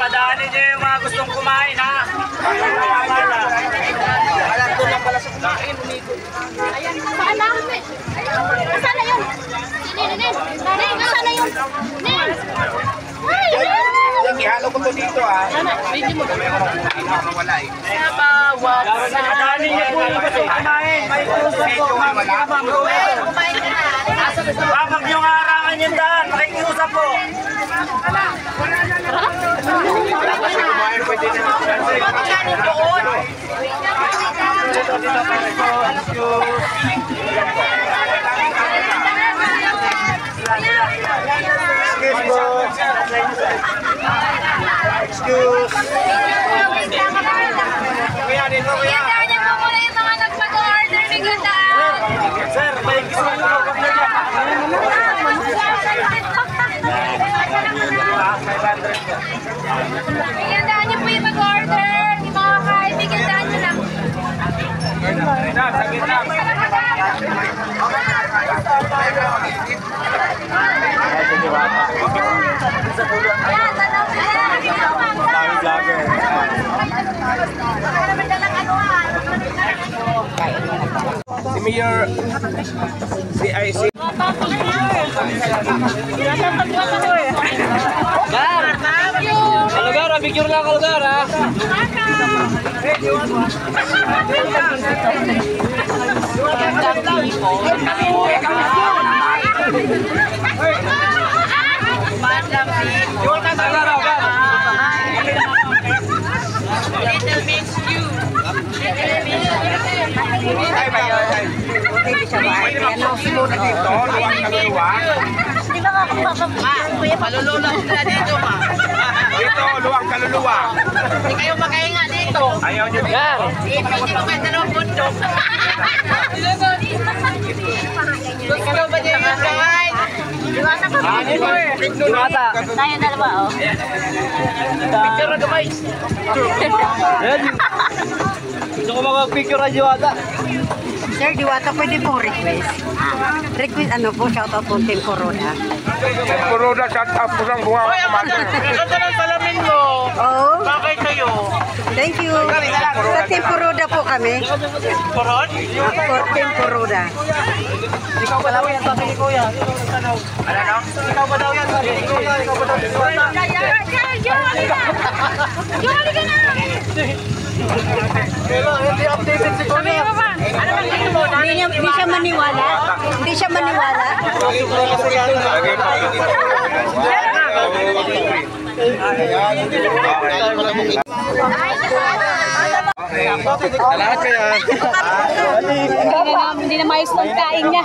padaanin niyo yung mga gustong kumain, ha? Alam ko lang pala sa kumain, umikot. Ayan, saan na? Saan na yun? Nen, saan na yun? Nen! Yung ihalo ko to dito, ha? Video mo. Wala eh. Padaanin niyo po yung gustong kumain. May kusap po. Kumain ka na. Habang yung harangan yung daan, makikiusap po. Excuse. Kuya, dito kuya. Kaya mo muna yung mga nagpag-order, bigata. Sir, may gusto ko. Bigandaan niyo po yung mag-order. Yung mga kain, bigandaan niyo lang. Si Mayor CIC. Kalugar, picture lang kalugar, ha? Little Miss You. Pwede mag-flow na dito, luwag na luwag. Malulula ko sila dito, ma. Dito, luwag kaluluwa. Hindi kayo makahinga dito. Ayaw nyo dito. Hindi ko kayo dalawang bundok. Gusto ba niyo yung guys? Diwata pa ba? Diwata. Tayo dalawa, oh. Picture na gamay. Gusto ko mag-picture na Diwata. Sir Diwata, pwede pong request. Request ano po, shoutout po Team Corona. Corona, shout out po ng bunga. Ito lang salamin mo. Oh, Bakit kayo? thank you. Sa Team Corona po kami. Koron? For Team Corona. Ikaw ba daw yan sabi ni Kuya? Ano no? Ikaw ba daw yan sabi ni Kuya? Ikaw ba daw yan sabi ni Kuya? Hindi updated si Kuya. Hindi siya maniwala. Hindi siya maniwala. Lahat kaya. Hindi na maayos ng kain niya.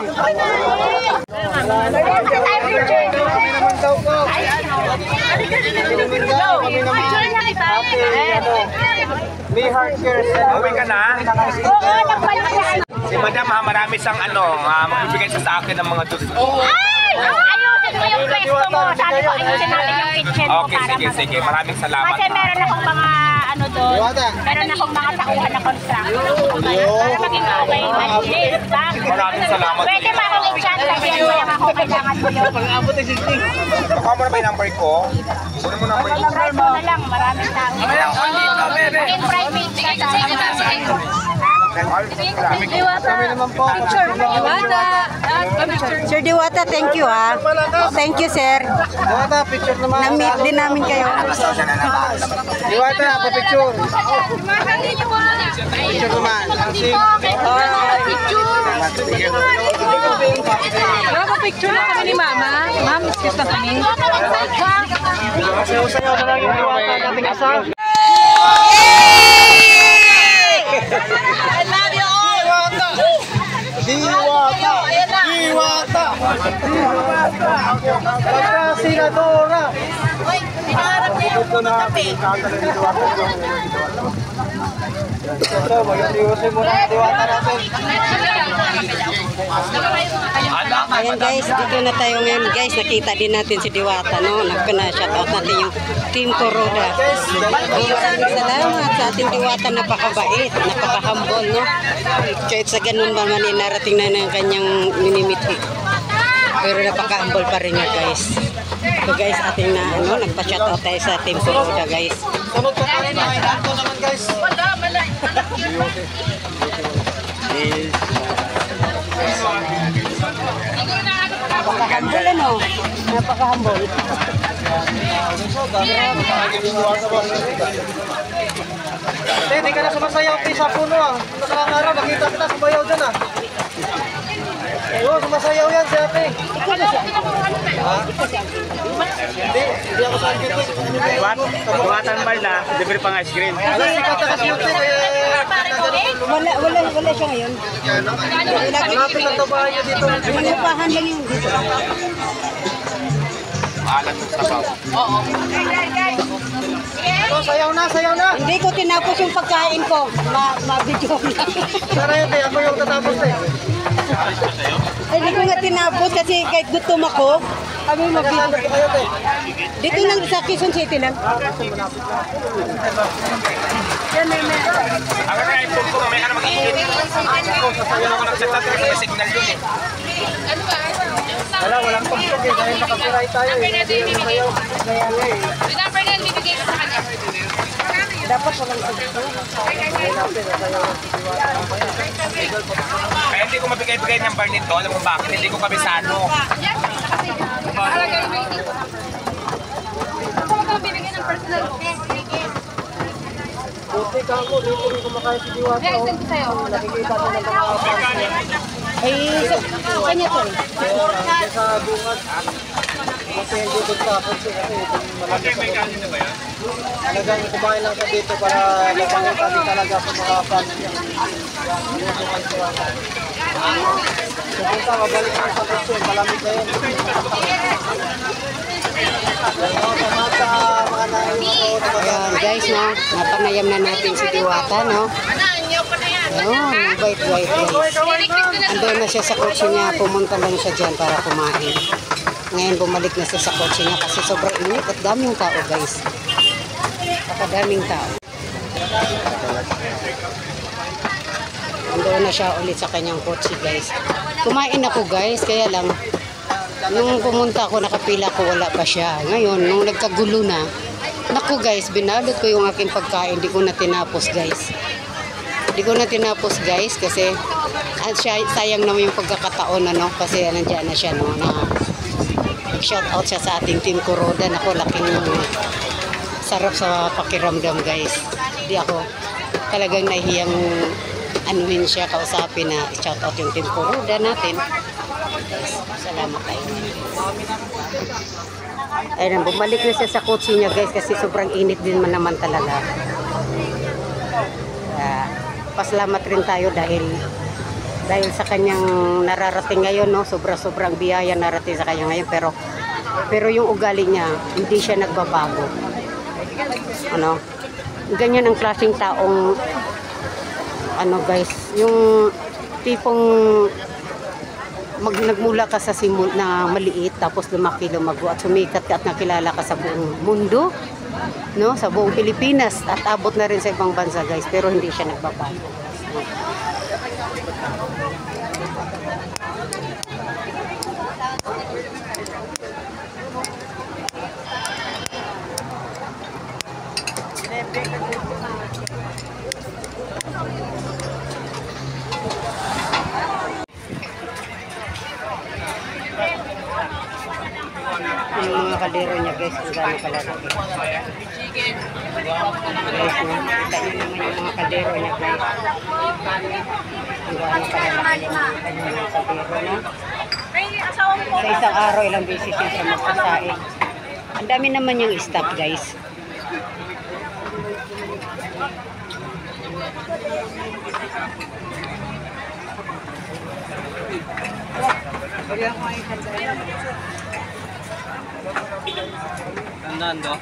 May heart care. Uwi ka na? Oo, nagbalik na. Si Madam ha, marami siyang magbibigay sa akin ng mga tools. Ay! Ayusin mo yung pwesto mo. Sabi ko, ayusin natin yung kitchen mo. Okay, sige, sige. Maraming salamat. Kasi meron akong mga ano doon. Meron akong mga tauhan na construction. Para maging okay. Malinis ba? Maraming salamat. Pwede ba akong i-chat? Sabihan mo lang ako. Kailangan mo yun. Baka mo na ba yung number ko? Kunin mo number ko. Try mo na lang. Maraming tao. In private. Sir Diwata, thank you ha. Thank you, sir. Diwata, picture naman. Na-meet din namin kayo. Diwata, pa-picture. Picture naman. Picture na kami ni Mama. Ma'am, excuse na kami. Sayo-sayo na lang yung Diwata nating asal. I love you all. Diwata! Diwata! Pagka-senadora! Uy, pinaharap niya yung kape. Mag-iusin mo ng Diwata natin. Ayan guys, dito na tayo ngayon guys. Nakita din natin si Diwata, no? Nagpina-shoutout natin yung Team Corona. Maraming salamat sa ating Diwata. Napakabait, napaka-humble, no? Kahit sa ganun ba man, narating na ng kanyang minimiti. Pero napaka-humble pa rin niya guys. So guys, ating na ano, nagpa-shoutout tayo sa Team Kuroda guys. Sunod ka pa rin, makikita ko naman guys. Napaka-humble ano? Napaka-humble. Hindi ka na sumasayaw sa puno ah. Nakarang araw, nakita kita sumayaw dyan ah. Oo, sumasayaw yan si ate. Hindi ako sa akin. Buwatan ba na, libre pang ice cream. Alam, sikat na kasi yun Wala siya ngayon. Malapit ang tabahan niya dito. Inupahan lang yung dito. Oh, sayaw na, sayaw na. Hindi ko tinapos yung pagkain ko. Ma-video na. Sana yun, ako yung tatapos eh. Ay, hindi ko nga tinapos kasi kahit gutom ako, kami mag-video. Taga kayo te. Dito lang sa Quezon City lang. Yan, may. Ako na yung phone ko, mamaya ka na mag-iinit. Sasayaw ako nagsasabi kasi may signal yun eh. Wala, walang tugtog eh. Dahil nakapiray tayo eh. Hindi yung sayaw. Kaya nga eh. Dapat walang tugtog. Kaya hindi ko mabigay-bigay ng bar nito. Alam mo bakit? Hindi ko kabisado. Buti ka mo, dito rin kumakain si Diwata. Nakikita ko ng mga Ay, kanya to. sa bungat. Kasi hindi doon sa kasi malaking sa talagang kumain lang sa dito para mapangit kami talaga sa mga fans niya. Pupunta, mabalik na sa kusyon, malamig na yun. Ayan guys, no? Napanayam na natin si Diwata, no? Ayun, wait. Andun na siya sa kotse niya, pumunta lang siya dyan para kumain. Ngayon bumalik na siya sa kotse niya kasi sobrang init at daming tao guys. Napakadaming tao. Andun na siya ulit sa kanyang kotse guys. Kumain ako guys, kaya lang nung pumunta ako, nakapila ko, wala pa siya. Ngayon, nung nagkagulo na, naku guys, binalot ko yung aking pagkain. Di ko na tinapos guys. Kasi sayang naman yung pagkakataon ano, kasi nandiyan na siya no, na shout out siya sa ating Team Kuroda. Naku, laking sarap sa pakiramdam guys. Di ako talagang nahihiyang anuhin siya, kausapin na shout out yung Team Kuroda natin. Guys, salamat tayo. Ayun, bumalik na siya sa kotse niya guys kasi sobrang init din man naman talaga. Pasalamat rin tayo dahil sa kanyang nararating ngayon, no, sobrang biyaya narating sa kanya ngayon, pero yung ugali niya hindi siya nagbabago. Ano? Ganyan ang klaseng taong ano guys, yung tipong nagmula ka sa simul na maliit tapos lumaki, lumago at sumikat ka at nakilala ka sa buong mundo, no, sa buong Pilipinas at abot na rin sa ibang bansa guys, pero hindi siya nagbabago. Yung mga kaldero niya guys, kung gaano kalaki. Guys, nakita niyo naman yung mga kaldero niya guys. Kung gaano kalaki yung mga kaldero, no? Sa isang araw, ilang beses yun siya magsasaing. Ang dami naman yung stock guys. Tandaan do.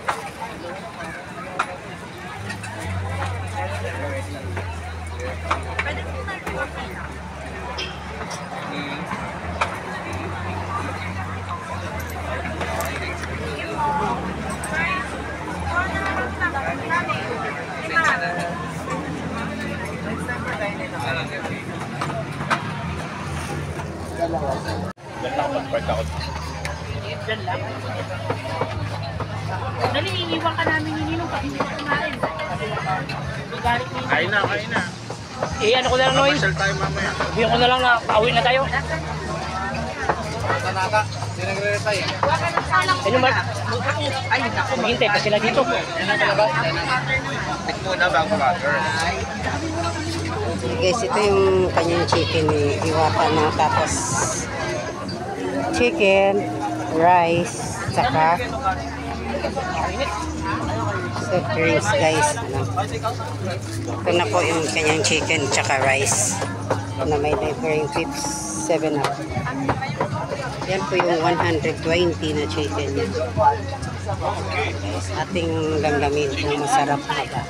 Diyan lang. Dali, iniwan ka namin yung ninong pag hindi ka kumain. Galit ninong. Kain na, kain na. Eh, ano ko na lang, Noy? Pasyal tayo mamaya. Sabihin ko na lang na pauwi na tayo. Tanaka, hindi nagre-reply. Ano ba? Ay, maghintay pa sila dito. Tik muna bago water. Guys, ito yung kanyang chicken ni Diwata na tapos chicken, rice, saka soft drinks guys. Ito na po yung kanyang chicken tsaka rice na may flavoring Pips 7 Up. Yan po yung 120 na chicken niya. Ating ganggamin kung masarap na ba.